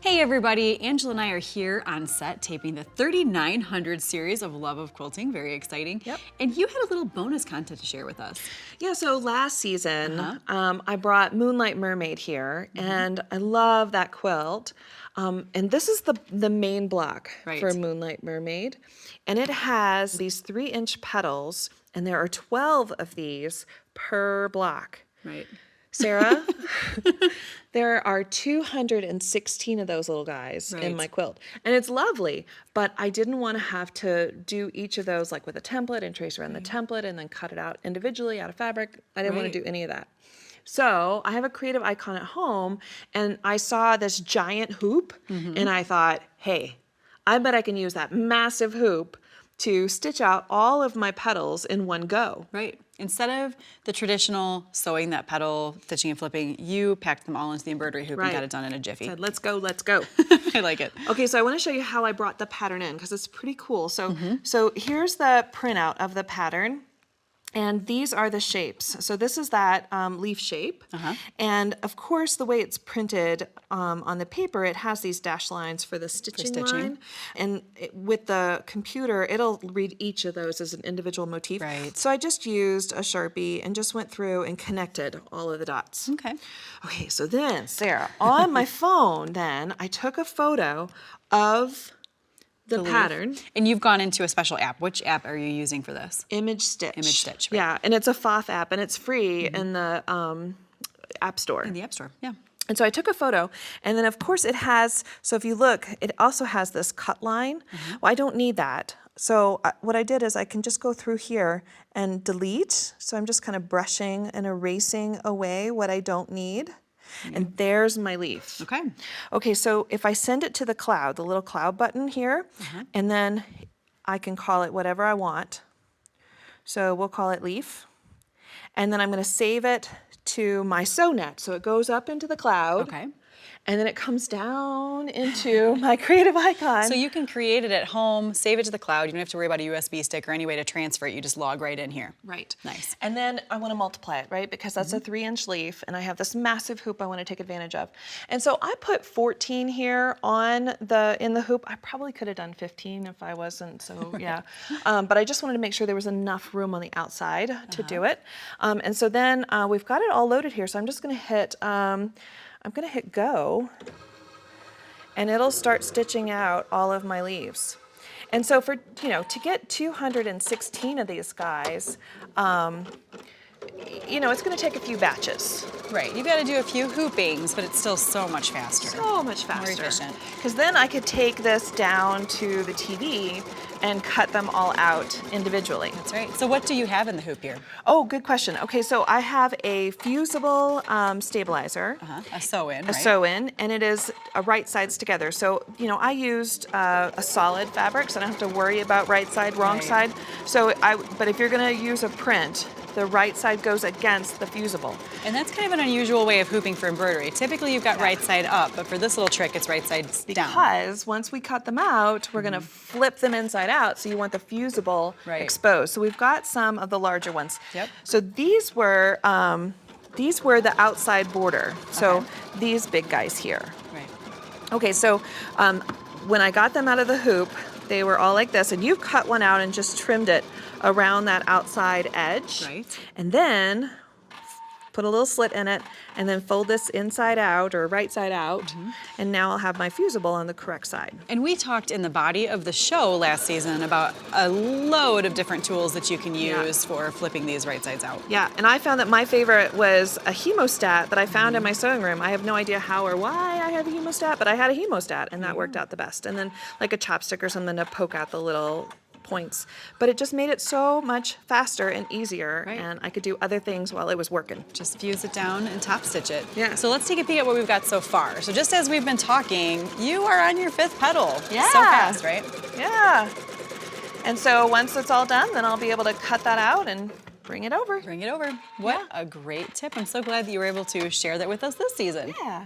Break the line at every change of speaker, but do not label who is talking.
Hey everybody, Angela and I are here on set taping the 3900 series of Love of Quilting, very exciting.
Yep.
And you had a little bonus content to share with us.
Yeah, so last season, I brought Moonlight Mermaid here, and I love that quilt. And this is the main block for Moonlight Mermaid. And it has these 3-inch petals, and there are 12 of these per block.
Right.
Sarah, there are 216 of those little guys in my quilt. And it's lovely, but I didn't want to have to do each of those like with a template and trace around the template and then cut it out individually out of fabric. I didn't want to do any of that. So I have a creative icon at home, and I saw this giant hoop, and I thought, hey, I bet I can use that massive hoop to stitch out all of my petals in one go.
Right. Instead of the traditional sewing that petal, stitching and flipping, you packed them all into the embroidery hoop and got it done in a jiffy.
Said, let's go, let's go.
I like it.
Okay, so I want to show you how I brought the pattern in because it's pretty cool. So, so here's the printout of the pattern. And these are the shapes. So this is that leaf shape. And of course, the way it's printed on the paper, it has these dashed lines for the stitching line. And with the computer, it'll read each of those as an individual motif.
Right.
So I just used a Sharpie and just went through and connected all of the dots.
Okay.
Okay, so then, Sarah, on my phone, then, I took a photo of the pattern.
And you've gone into a special app. Which app are you using for this?
Image Stitch.
Image Stitch, right.
Yeah, and it's a PFAFF app, and it's free in the App Store.
In the App Store, yeah.
And so I took a photo, and then of course it has, so if you look, it also has this cut line. Well, I don't need that. So what I did is I can just go through here and delete. So I'm just kind of brushing and erasing away what I don't need. And there's my leaf.
Okay.
Okay, so if I send it to the cloud, the little cloud button here, and then I can call it whatever I want. So we'll call it leaf. And then I'm going to save it to my sew net. So it goes up into the cloud.
Okay.
And then it comes down into my creative icon.
So you can create it at home, save it to the cloud. You don't have to worry about a USB stick or any way to transfer it. You just log right in here.
Right.
Nice.
And then I want to multiply it, right? Because that's a 3-inch leaf, and I have this massive hoop I want to take advantage of. And so I put 14 here in the hoop. I probably could have done 15 if I wasn't, so yeah. But I just wanted to make sure there was enough room on the outside to do it. And so then we've got it all loaded here. So I'm just going to hit go, and it'll start stitching out all of my leaves. And so for, to get 216 of these guys, it's going to take a few batches.
Right, you've got to do a few hoopings, but it's still so much faster.
So much faster.
More efficient.
Because then I could take this down to the TV and cut them all out individually.
That's right. So what do you have in the hoop here?
Oh, good question. Okay, so I have a fusible stabilizer.
A sew-in, right?
A sew-in, and it is right sides together. So, I used a solid fabric, so I don't have to worry about right side, wrong side. So, but if you're going to use a print, the right side goes against the fusible.
And that's kind of an unusual way of hooping for embroidery. Typically you've got right side up, but for this little trick, it's right side down.
Because once we cut them out, we're going to flip them inside out, so you want the fusible exposed. So we've got some of the larger ones.
Yep.
So these were the outside border. So these big guys here.
Right.
Okay, so when I got them out of the hoop, they were all like this, and you cut one out and just trimmed it around that outside edge.
Right.
And then put a little slit in it, and then fold this inside out or right side out, and now I'll have my fusible on the correct side.
And we talked in the body of the show last season about a load of different tools that you can use for flipping these right sides out.
Yeah, and I found that my favorite was a hemostat that I found in my sewing room. I have no idea how or why I have a hemostat, but I had a hemostat, and that worked out the best. And then like a chopstick or something to poke out the little points. But it just made it so much faster and easier, and I could do other things while it was working.
Just fuse it down and top stitch it.
Yeah.
So let's take a peek at what we've got so far. So just as we've been talking, you are on your 5th petal.
Yeah.
So fast, right?
Yeah. And so once it's all done, then I'll be able to cut that out and bring it over.
Bring it over. What a great tip. I'm so glad that you were able to share that with us this season.
Yeah.